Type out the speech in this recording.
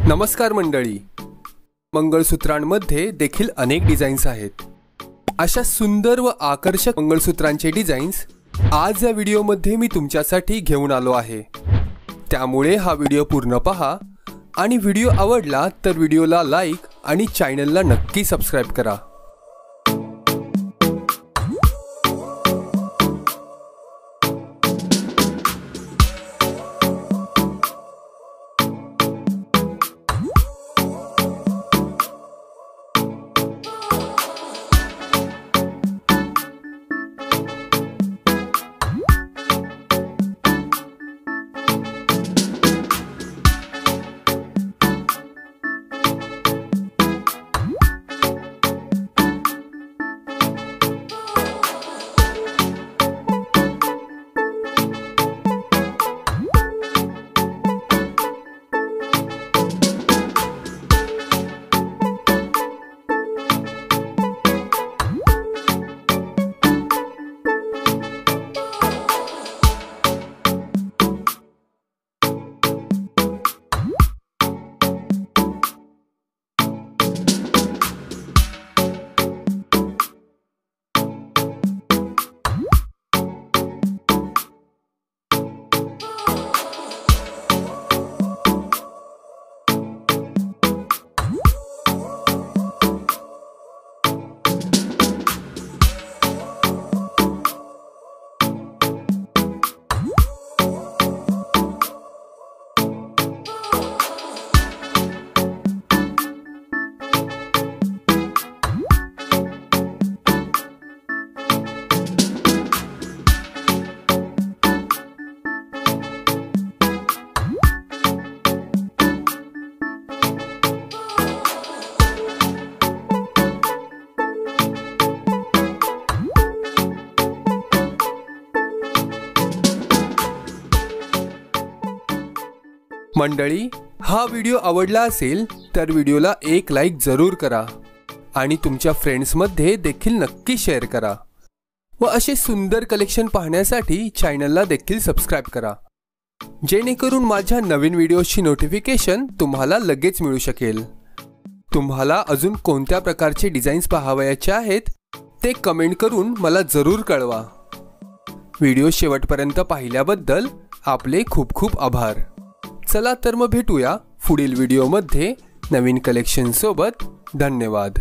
नमस्कार मंडळी, मंगळसूत्रांमध्ये देखील अनेक डिझाईन्स आहेत। अशा सुंदर व आकर्षक मंगळसूत्रांचे डिझाईन्स आज या व्हिडिओमध्ये मी तुमच्यासाठी घेऊन आलो आहे। त्यामुळे हा व्हिडिओ पूर्ण पहा आणि व्हिडिओ आवडला तर व्हिडिओला लाईक आणि चॅनलला नक्की सबस्क्राइब करा। मंडळी, हा व्हिडिओ आवडला असेल तर व्हिडिओला एक लाईक जरूर करा आणि तुमच्या फ्रेंड्समध्ये देखील नक्की शेअर करा व असे सुंदर कलेक्शन पाहण्यासाठी चॅनलला देखील सबस्क्राइब करा, जेणेकरून माझ्या नवीन व्हिडिओची नोटिफिकेशन तुम्हाला लगेच मिळू शकेल। तुम्हाला अजून कोणत्या प्रकारचे डिझाईन्स पाहावयाचे आहेत ते कमेंट करून मला जरूर कळवा। व्हिडिओ शेवटपर्यंत पाहिल्याबद्दल आपले खूप खूप आभार। चला तर मग भेटूया पुढील व्हिडिओमध्ये नवीन कलेक्शन सोबत। धन्यवाद।